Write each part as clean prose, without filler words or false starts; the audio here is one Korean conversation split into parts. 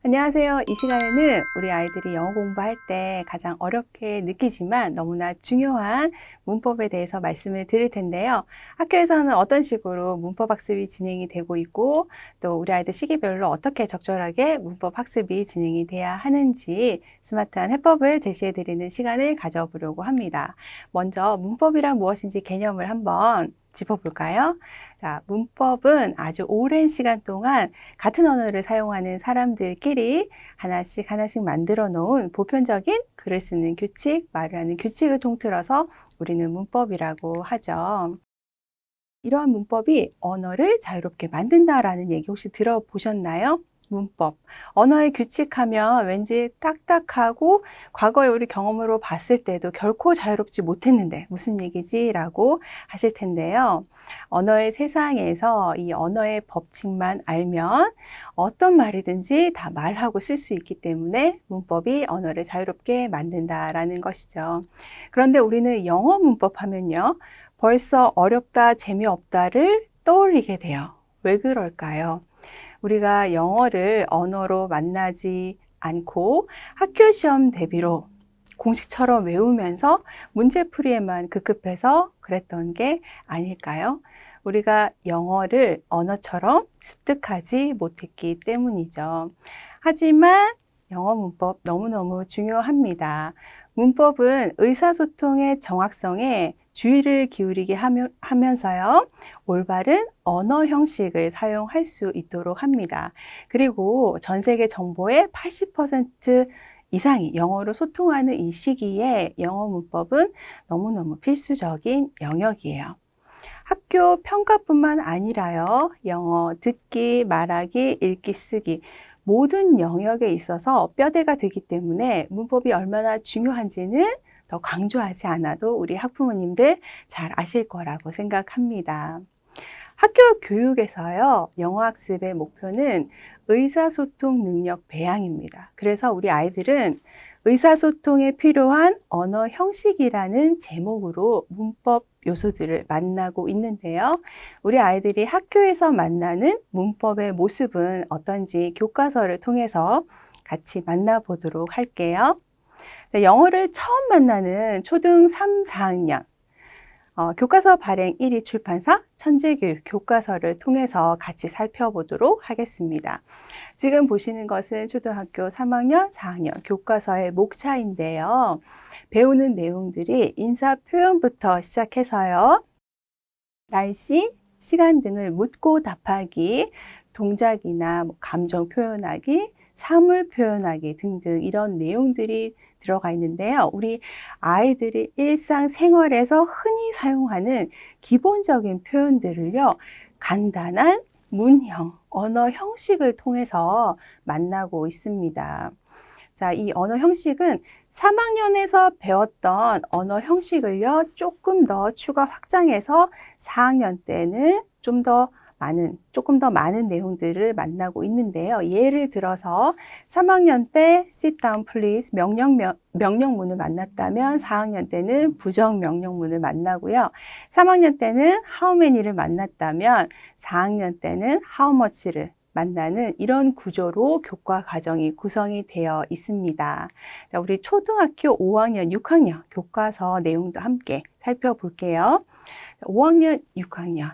안녕하세요. 이 시간에는 우리 아이들이 영어 공부할 때 가장 어렵게 느끼지만 너무나 중요한 문법에 대해서 말씀을 드릴 텐데요. 학교에서는 어떤 식으로 문법 학습이 진행이 되고 있고 또 우리 아이들 시기별로 어떻게 적절하게 문법 학습이 진행이 돼야 하는지 스마트한 해법을 제시해 드리는 시간을 가져보려고 합니다. 먼저 문법이란 무엇인지 개념을 한번 짚어볼까요? 자, 문법은 아주 오랜 시간 동안 같은 언어를 사용하는 사람들끼리 하나씩 만들어 놓은 보편적인 글을 쓰는 규칙, 말을 하는 규칙을 통틀어서 우리는 문법이라고 하죠. 이러한 문법이 언어를 자유롭게 만든다라는 얘기 혹시 들어보셨나요? 문법. 언어의 규칙하면 왠지 딱딱하고 과거에 우리 경험으로 봤을 때도 결코 자유롭지 못했는데 무슨 얘기지? 라고 하실 텐데요. 언어의 세상에서 이 언어의 법칙만 알면 어떤 말이든지 다 말하고 쓸 수 있기 때문에 문법이 언어를 자유롭게 만든다라는 것이죠. 그런데 우리는 영어 문법 하면요. 벌써 어렵다, 재미없다를 떠올리게 돼요. 왜 그럴까요? 우리가 영어를 언어로 만나지 않고 학교 시험 대비로 공식처럼 외우면서 문제풀이에만 급급해서 그랬던 게 아닐까요? 우리가 영어를 언어처럼 습득하지 못했기 때문이죠. 하지만 영어 문법 너무너무 중요합니다. 문법은 의사소통의 정확성에 주의를 기울이게 하면서요. 올바른 언어 형식을 사용할 수 있도록 합니다. 그리고 전 세계 정보의 80% 이상이 영어로 소통하는 이 시기에 영어 문법은 너무너무 필수적인 영역이에요. 학교 평가뿐만 아니라요. 영어 듣기, 말하기, 읽기, 쓰기 모든 영역에 있어서 뼈대가 되기 때문에 문법이 얼마나 중요한지는 더 강조하지 않아도 우리 학부모님들 잘 아실 거라고 생각합니다. 학교 교육에서요, 영어 학습의 목표는 의사소통 능력 배양입니다. 그래서 우리 아이들은 의사소통에 필요한 언어 형식이라는 제목으로 문법 요소들을 만나고 있는데요. 우리 아이들이 학교에서 만나는 문법의 모습은 어떤지 교과서를 통해서 같이 만나보도록 할게요. 영어를 처음 만나는 초등 3, 4학년 교과서 발행 1위 출판사 천재교육 교과서를 통해서 같이 살펴보도록 하겠습니다. 지금 보시는 것은 초등학교 3학년, 4학년 교과서의 목차인데요. 배우는 내용들이 인사 표현부터 시작해서요. 날씨, 시간 등을 묻고 답하기, 동작이나 감정 표현하기, 사물 표현하기 등등 이런 내용들이 들어가 있는데요. 우리 아이들이 일상생활에서 흔히 사용하는 기본적인 표현들을요. 간단한 문형, 언어 형식을 통해서 만나고 있습니다. 자, 이 언어 형식은 3학년에서 배웠던 언어 형식을요, 조금 더 추가 확장해서 4학년 때는 조금 더 많은 내용들을 만나고 있는데요. 예를 들어서 3학년 때 sit down please 명령문을 만났다면 4학년 때는 부정 명령문을 만나고요. 3학년 때는 how many를 만났다면 4학년 때는 how much를 만나는 이런 구조로 교과 과정이 구성이 되어 있습니다. 자, 우리 초등학교 5학년, 6학년 교과서 내용도 함께 살펴볼게요. 5학년, 6학년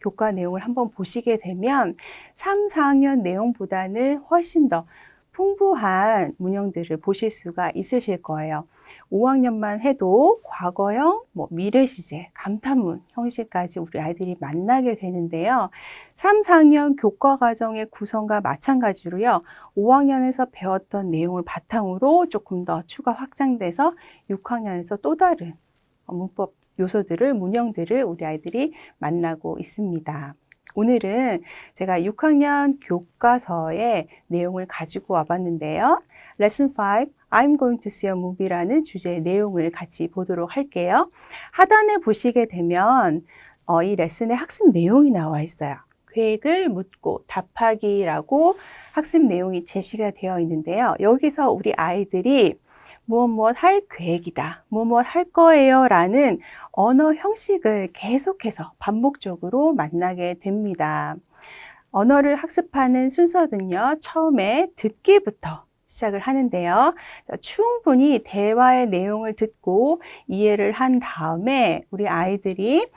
교과 내용을 한번 보시게 되면 3, 4학년 내용보다는 훨씬 더 풍부한 문형들을 보실 수가 있으실 거예요. 5학년만 해도 과거형, 미래 시제, 감탄문 형식까지 우리 아이들이 만나게 되는데요. 3, 4학년 교과 과정의 구성과 마찬가지로요. 5학년에서 배웠던 내용을 바탕으로 조금 더 추가 확장돼서 6학년에서 또 다른 문법 요소들을, 문형들을 우리 아이들이 만나고 있습니다. 오늘은 제가 6학년 교과서의 내용을 가지고 와봤는데요. Lesson 5, I'm going to see a movie라는 주제의 내용을 같이 보도록 할게요. 하단에 보시게 되면 이 레슨의 학습 내용이 나와 있어요. 계획을 묻고 답하기라고 학습 내용이 제시가 되어 있는데요. 여기서 우리 아이들이 무엇 할 계획이다, 무엇 할 거예요 라는 언어 형식을 계속해서 반복적으로 만나게 됩니다. 언어를 학습하는 순서는요, 처음에 듣기부터 시작을 하는데요. 충분히 대화의 내용을 듣고 이해를 한 다음에 우리 아이들이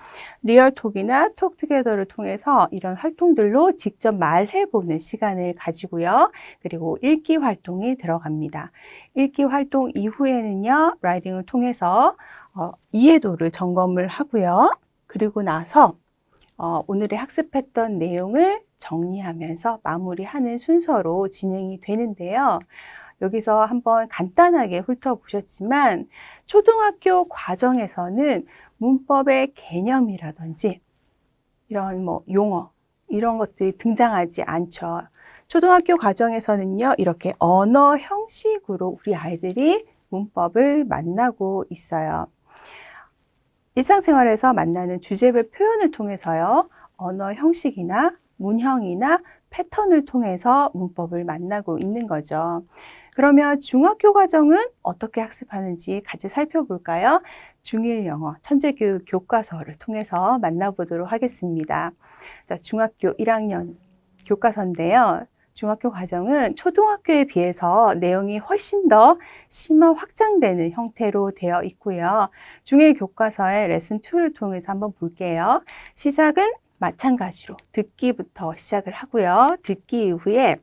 리얼톡이나 톡투게더를 통해서 이런 활동들로 직접 말해보는 시간을 가지고요. 그리고 읽기 활동이 들어갑니다. 읽기 활동 이후에는요, 라이딩을 통해서 이해도를 점검을 하고요. 그리고 나서 오늘의 학습했던 내용을 정리하면서 마무리하는 순서로 진행이 되는데요. 여기서 한번 간단하게 훑어보셨지만 초등학교 과정에서는 문법의 개념이라든지 이런 용어 이런 것들이 등장하지 않죠. 초등학교 과정에서는요, 이렇게 언어 형식으로 우리 아이들이 문법을 만나고 있어요. 일상생활에서 만나는 주제별 표현을 통해서요, 언어 형식이나 문형이나 패턴을 통해서 문법을 만나고 있는 거죠. 그러면 중학교 과정은 어떻게 학습하는지 같이 살펴볼까요? 중1 영어 천재교육 교과서를 통해서 만나보도록 하겠습니다. 자, 중학교 1학년 교과서인데요. 중학교 과정은 초등학교에 비해서 내용이 훨씬 더 심화 확장되는 형태로 되어 있고요. 중1 교과서의 레슨 2를 통해서 한번 볼게요. 시작은 마찬가지로 듣기부터 시작을 하고요. 듣기 이후에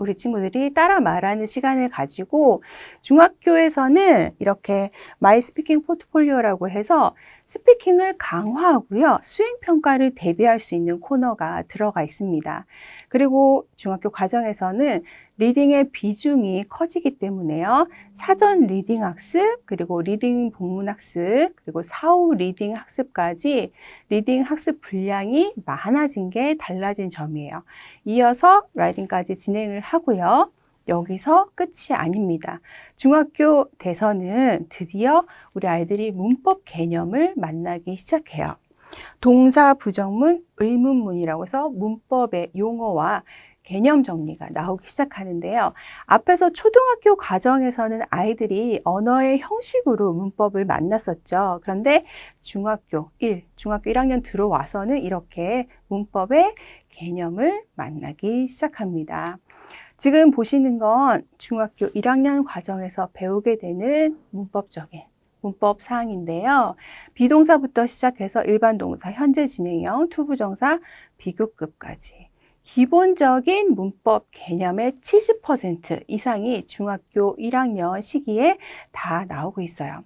우리 친구들이 따라 말하는 시간을 가지고 중학교에서는 이렇게 마이 스피킹 포트폴리오라고 해서 스피킹을 강화하고요. 수행평가를 대비할 수 있는 코너가 들어가 있습니다. 그리고 중학교 과정에서는 리딩의 비중이 커지기 때문에요. 사전 리딩 학습, 그리고 리딩 본문 학습, 그리고 사후 리딩 학습까지 리딩 학습 분량이 많아진 게 달라진 점이에요. 이어서 라이딩까지 진행을 하고요. 여기서 끝이 아닙니다. 중학교 돼서는 드디어 우리 아이들이 문법 개념을 만나기 시작해요. 동사, 부정문, 의문문이라고 해서 문법의 용어와 개념 정리가 나오기 시작하는데요. 앞에서 초등학교 과정에서는 아이들이 언어의 형식으로 문법을 만났었죠. 그런데 중학교 1학년 들어와서는 이렇게 문법의 개념을 만나기 시작합니다. 지금 보시는 건 중학교 1학년 과정에서 배우게 되는 문법 사항인데요. 비동사부터 시작해서 일반 동사, 현재 진행형, 투부정사, 비교급까지 기본적인 문법 개념의 70% 이상이 중학교 1학년 시기에 다 나오고 있어요.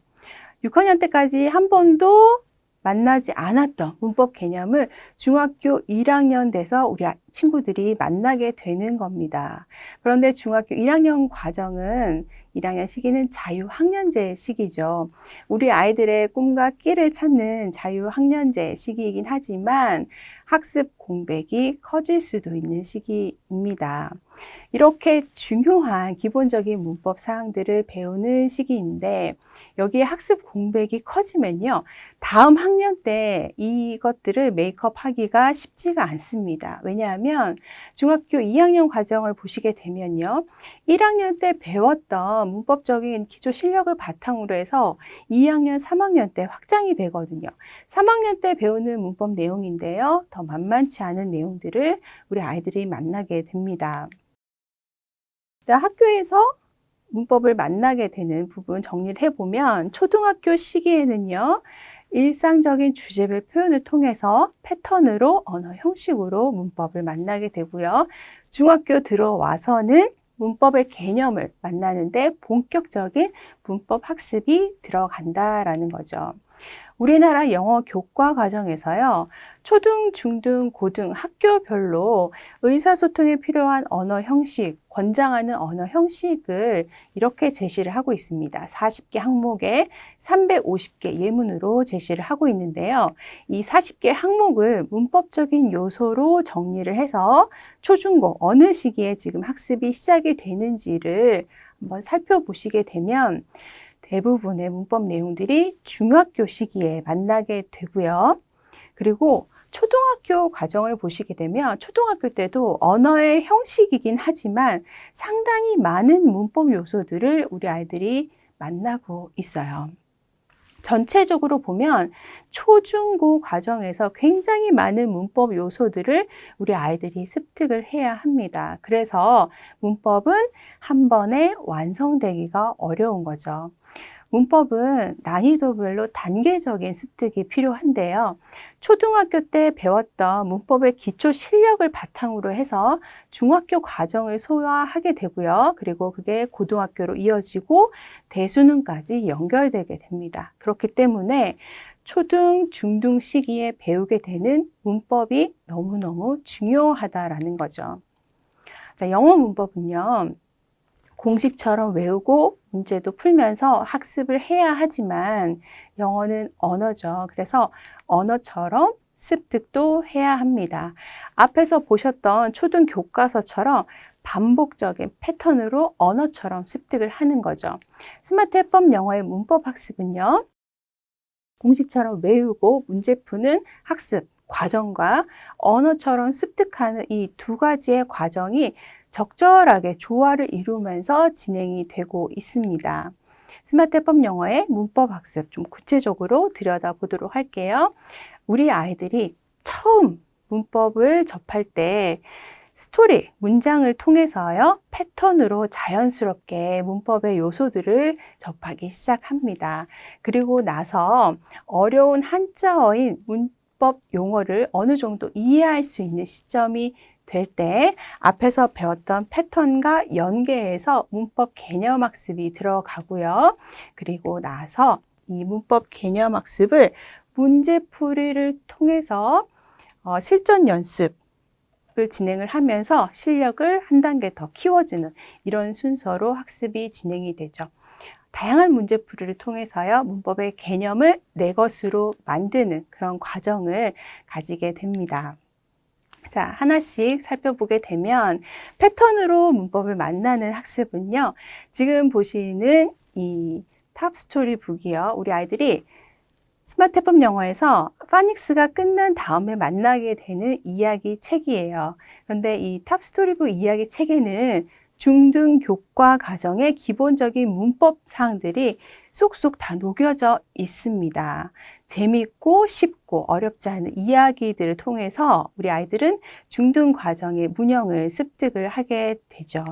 6학년 때까지 한 번도 만나지 않았던 문법 개념을 중학교 1학년 돼서 우리 친구들이 만나게 되는 겁니다. 그런데 중학교 1학년 과정은 1학년 시기는 자유학년제 시기죠. 우리 아이들의 꿈과 끼를 찾는 자유학년제 시기이긴 하지만 학습 공백이 커질 수도 있는 시기입니다. 이렇게 중요한 기본적인 문법 사항들을 배우는 시기인데 여기에 학습 공백이 커지면요, 다음 학년 때 이것들을 메이크업 하기가 쉽지가 않습니다. 왜냐하면 중학교 2학년 과정을 보시게 되면요, 1학년 때 배웠던 문법적인 기초 실력을 바탕으로 해서 2학년, 3학년 때 확장이 되거든요. 3학년 때 배우는 문법 내용인데요, 더 만만치 않은 내용들을 우리 아이들이 만나게 됩니다. 학교에서 문법을 만나게 되는 부분 정리를 해보면 초등학교 시기에는요, 일상적인 주제별 표현을 통해서 패턴으로 언어 형식으로 문법을 만나게 되고요. 중학교 들어와서는 문법의 개념을 만나는데 본격적인 문법 학습이 들어간다라는 거죠. 우리나라 영어 교과 과정에서요, 초등, 중등, 고등 학교별로 의사소통에 필요한 언어 형식, 권장하는 언어 형식을 이렇게 제시를 하고 있습니다. 40개 항목에 350개 예문으로 제시를 하고 있는데요. 이 40개 항목을 문법적인 요소로 정리를 해서 초중고 어느 시기에 지금 학습이 시작이 되는지를 한번 살펴보시게 되면 대부분의 문법 내용들이 중학교 시기에 만나게 되고요. 그리고 초등학교 과정을 보시게 되면 초등학교 때도 언어의 형식이긴 하지만 상당히 많은 문법 요소들을 우리 아이들이 만나고 있어요. 전체적으로 보면 초중고 과정에서 굉장히 많은 문법 요소들을 우리 아이들이 습득을 해야 합니다. 그래서 문법은 한 번에 완성되기가 어려운 거죠. 문법은 난이도별로 단계적인 습득이 필요한데요. 초등학교 때 배웠던 문법의 기초 실력을 바탕으로 해서 중학교 과정을 소화하게 되고요. 그리고 그게 고등학교로 이어지고 대수능까지 연결되게 됩니다. 그렇기 때문에 초등, 중등 시기에 배우게 되는 문법이 너무너무 중요하다라는 거죠. 자, 영어 문법은요. 공식처럼 외우고 문제도 풀면서 학습을 해야 하지만 영어는 언어죠. 그래서 언어처럼 습득도 해야 합니다. 앞에서 보셨던 초등 교과서처럼 반복적인 패턴으로 언어처럼 습득을 하는 거죠. 스마트 해법 영어의 문법 학습은요. 공식처럼 외우고 문제 푸는 학습 과정과 언어처럼 습득하는 이 두 가지의 과정이 적절하게 조화를 이루면서 진행이 되고 있습니다. 스마트 해법 영어의 문법 학습 좀 구체적으로 들여다보도록 할게요. 우리 아이들이 처음 문법을 접할 때 스토리, 문장을 통해서요, 패턴으로 자연스럽게 문법의 요소들을 접하기 시작합니다. 그리고 나서 어려운 한자어인 문법 용어를 어느 정도 이해할 수 있는 시점이 될 때 앞에서 배웠던 패턴과 연계해서 문법 개념 학습이 들어가고요. 그리고 나서 이 문법 개념 학습을 문제풀이를 통해서 실전 연습을 진행을 하면서 실력을 한 단계 더 키워주는 이런 순서로 학습이 진행이 되죠. 다양한 문제풀이를 통해서요, 문법의 개념을 내 것으로 만드는 그런 과정을 가지게 됩니다. 자, 하나씩 살펴보게 되면 패턴으로 문법을 만나는 학습은요. 지금 보시는 이 탑스토리 북이요. 우리 아이들이 스마트 해법 영어에서 파닉스가 끝난 다음에 만나게 되는 이야기 책이에요. 그런데 이 탑스토리북 이야기 책에는 중등 교과 과정의 기본적인 문법 사항들이 쏙쏙 다 녹여져 있습니다. 재미있고 쉽고 어렵지 않은 이야기들을 통해서 우리 아이들은 중등 과정의 문형을 습득을 하게 되죠.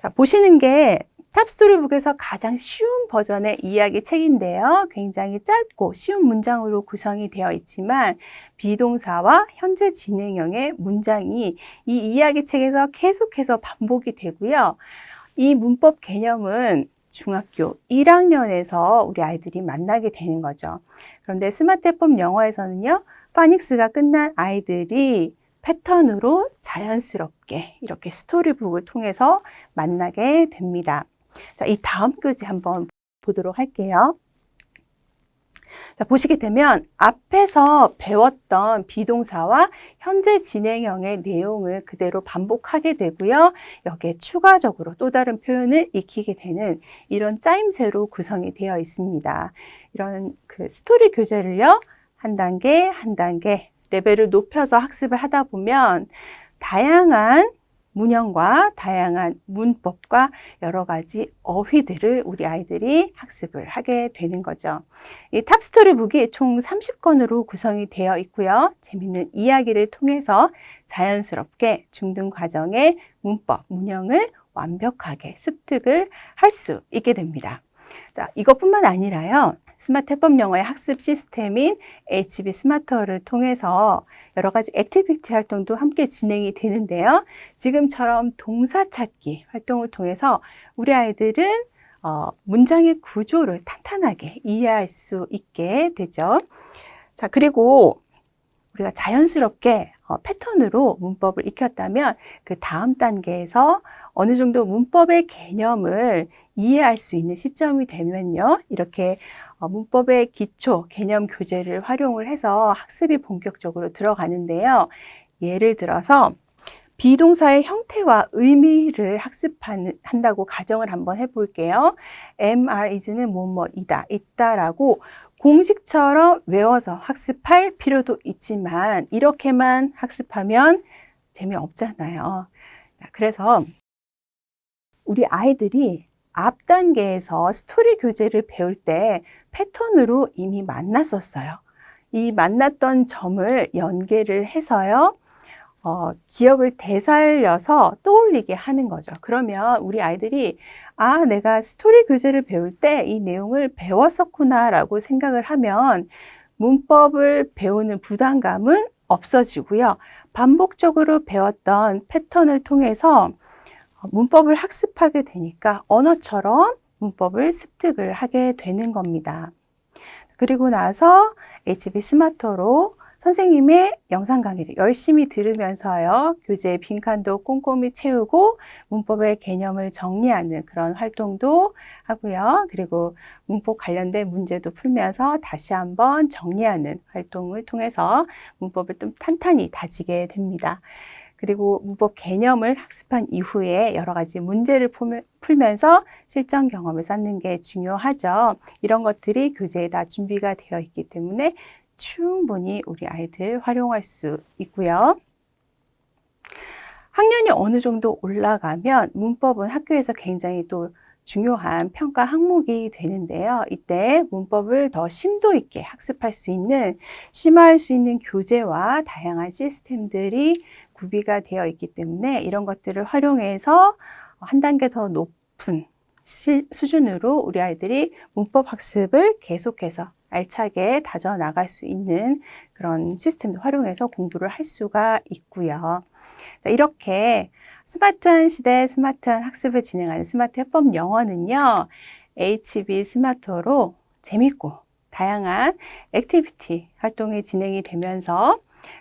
자, 보시는 게 탑스토리북에서 가장 쉬운 버전의 이야기 책인데요. 굉장히 짧고 쉬운 문장으로 구성이 되어 있지만 비동사와 현재 진행형의 문장이 이 이야기 책에서 계속해서 반복이 되고요. 이 문법 개념은 중학교 1학년에서 우리 아이들이 만나게 되는 거죠. 그런데 스마트 해법 영어에서는요. 파닉스가 끝난 아이들이 패턴으로 자연스럽게 이렇게 스토리북을 통해서 만나게 됩니다. 자, 이 다음 교재 한번 보도록 할게요. 자, 보시게 되면 앞에서 배웠던 비동사와 현재 진행형의 내용을 그대로 반복하게 되고요. 여기에 추가적으로 또 다른 표현을 익히게 되는 이런 짜임새로 구성이 되어 있습니다. 이런 그 스토리 교재를요, 한 단계 한 단계 레벨을 높여서 학습을 하다 보면 다양한 문형과 다양한 문법과 여러 가지 어휘들을 우리 아이들이 학습을 하게 되는 거죠. 이 탑스토리북이 총 30권으로 구성이 되어 있고요. 재미있는 이야기를 통해서 자연스럽게 중등 과정의 문법, 문형을 완벽하게 습득을 할 수 있게 됩니다. 자, 이것뿐만 아니라요. 스마트 해법 영어의 학습 시스템인 HB 스마트어를 통해서 여러 가지 액티비티 활동도 함께 진행이 되는데요. 지금처럼 동사 찾기 활동을 통해서 우리 아이들은 문장의 구조를 탄탄하게 이해할 수 있게 되죠. 자, 그리고 우리가 자연스럽게 패턴으로 문법을 익혔다면 그 다음 단계에서 어느 정도 문법의 개념을 이해할 수 있는 시점이 되면요. 이렇게 문법의 기초 개념 교재를 활용을 해서 학습이 본격적으로 들어가는데요. 예를 들어서 비동사의 형태와 의미를 학습한다고 가정을 한번 해볼게요. am, is는 뭐뭐이다, 있다라고 공식처럼 외워서 학습할 필요도 있지만 이렇게만 학습하면 재미없잖아요. 그래서 우리 아이들이 앞 단계에서 스토리 교재를 배울 때 패턴으로 이미 만났었어요. 이 만났던 점을 연계를 해서요. 기억을 되살려서 떠올리게 하는 거죠. 그러면 우리 아이들이 아, 내가 스토리 교재를 배울 때 이 내용을 배웠었구나 라고 생각을 하면 문법을 배우는 부담감은 없어지고요. 반복적으로 배웠던 패턴을 통해서 문법을 학습하게 되니까 언어처럼 문법을 습득을 하게 되는 겁니다. 그리고 나서 HB 스마터로 선생님의 영상 강의를 열심히 들으면서요. 교재의 빈칸도 꼼꼼히 채우고 문법의 개념을 정리하는 그런 활동도 하고요. 그리고 문법 관련된 문제도 풀면서 다시 한번 정리하는 활동을 통해서 문법을 좀 탄탄히 다지게 됩니다. 그리고 문법 개념을 학습한 이후에 여러 가지 문제를 풀면서 실전 경험을 쌓는 게 중요하죠. 이런 것들이 교재에 다 준비가 되어 있기 때문에 충분히 우리 아이들 활용할 수 있고요. 학년이 어느 정도 올라가면 문법은 학교에서 굉장히 또 중요한 평가 항목이 되는데요. 이때 문법을 더 심도 있게 학습할 수 있는, 심화할 수 있는 교재와 다양한 시스템들이 구비가 되어 있기 때문에 이런 것들을 활용해서 한 단계 더 높은 수준으로 우리 아이들이 문법 학습을 계속해서 알차게 다져나갈 수 있는 그런 시스템을 활용해서 공부를 할 수가 있고요. 자, 이렇게 스마트한 시대 스마트한 학습을 진행하는 스마트 해법 영어는요. HB 스마터로 재밌고 다양한 액티비티 활동이 진행이 되면서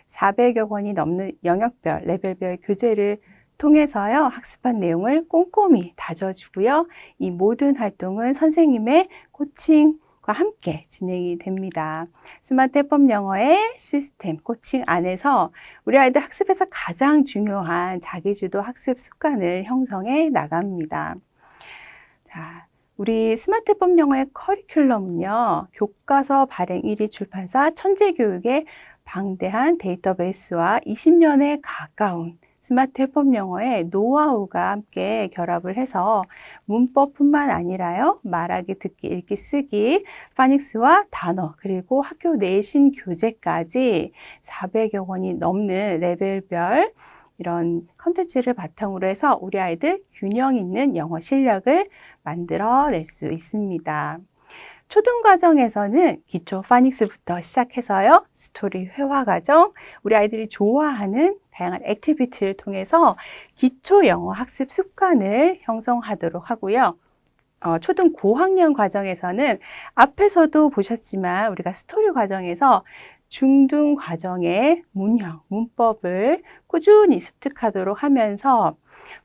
400여 권이 넘는 영역별, 레벨별 교재를 통해서요. 학습한 내용을 꼼꼼히 다져주고요. 이 모든 활동은 선생님의 코칭과 함께 진행이 됩니다. 스마트 해법 영어의 시스템 코칭 안에서 우리 아이들 학습에서 가장 중요한 자기주도 학습 습관을 형성해 나갑니다. 자, 우리 스마트 해법 영어의 커리큘럼은요. 교과서 발행 1위 출판사 천재교육의 방대한 데이터베이스와 20년에 가까운 스마트 해법 영어의 노하우가 함께 결합을 해서 문법뿐만 아니라요. 말하기, 듣기, 읽기, 쓰기, 파닉스와 단어, 그리고 학교 내신 교재까지 400여 권이 넘는 레벨별 이런 컨텐츠를 바탕으로 해서 우리 아이들 균형 있는 영어 실력을 만들어낼 수 있습니다. 초등과정에서는 기초 파닉스부터 시작해서요. 스토리 회화 과정, 우리 아이들이 좋아하는 다양한 액티비티를 통해서 기초 영어 학습 습관을 형성하도록 하고요. 초등 고학년 과정에서는 앞에서도 보셨지만 우리가 스토리 과정에서 중등 과정의 문형, 문법을 꾸준히 습득하도록 하면서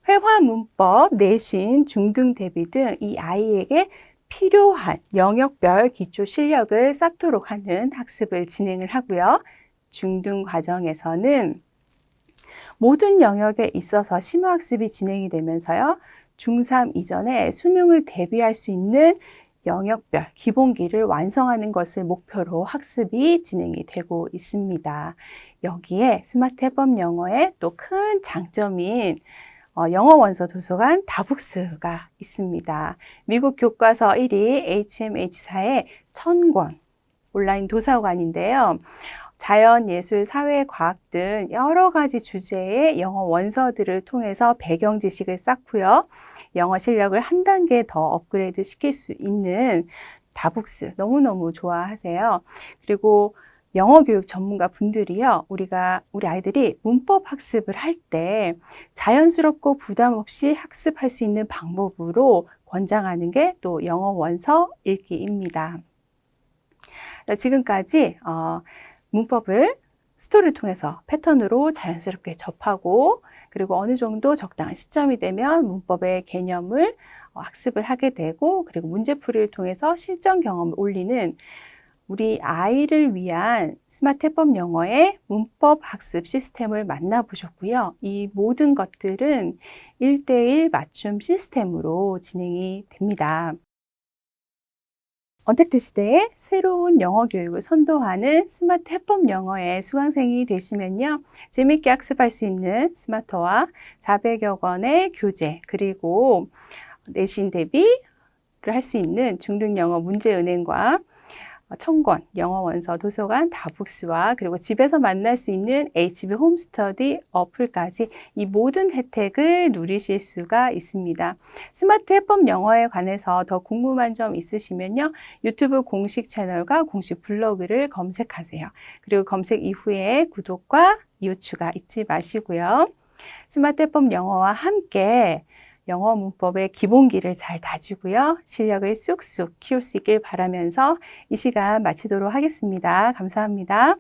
회화 문법, 내신, 중등 대비 등 이 아이에게 필요한 영역별 기초 실력을 쌓도록 하는 학습을 진행을 하고요. 중등 과정에서는 모든 영역에 있어서 심화학습이 진행이 되면서요. 중3 이전에 수능을 대비할 수 있는 영역별 기본기를 완성하는 것을 목표로 학습이 진행이 되고 있습니다. 여기에 스마트 해법 영어의 또 큰 장점인 영어 원서 도서관 다북스가 있습니다. 미국 교과서 1위 HMH사의 1000권 온라인 도서관인데요. 자연, 예술, 사회, 과학 등 여러 가지 주제의 영어 원서들을 통해서 배경 지식을 쌓고요. 영어 실력을 한 단계 더 업그레이드 시킬 수 있는 다북스 너무너무 좋아하세요. 그리고 영어 교육 전문가 분들이요. 우리 아이들이 문법 학습을 할 때 자연스럽고 부담 없이 학습할 수 있는 방법으로 권장하는 게 또 영어 원서 읽기입니다. 지금까지 문법을 스토리를 통해서 패턴으로 자연스럽게 접하고 그리고 어느 정도 적당한 시점이 되면 문법의 개념을 학습을 하게 되고 그리고 문제풀이를 통해서 실전 경험을 올리는 우리 아이를 위한 스마트 해법 영어의 문법 학습 시스템을 만나보셨고요. 이 모든 것들은 1:1 맞춤 시스템으로 진행이 됩니다. 언택트 시대의 새로운 영어 교육을 선도하는 스마트 해법 영어의 수강생이 되시면요. 재미있게 학습할 수 있는 스마터와 400여 권의 교재 그리고 내신 대비를 할 수 있는 중등 영어 문제은행과 청권, 영어 원서 도서관, 다북스와 그리고 집에서 만날 수 있는 HB 홈스터디 어플까지 이 모든 혜택을 누리실 수가 있습니다. 스마트 해법 영어에 관해서 더 궁금한 점 있으시면요. 유튜브 공식 채널과 공식 블로그를 검색하세요. 그리고 검색 이후에 구독과 이웃 추가 잊지 마시고요. 스마트 해법 영어와 함께 영어 문법의 기본기를 잘 다지고요. 실력을 쑥쑥 키울 수 있길 바라면서 이 시간 마치도록 하겠습니다. 감사합니다.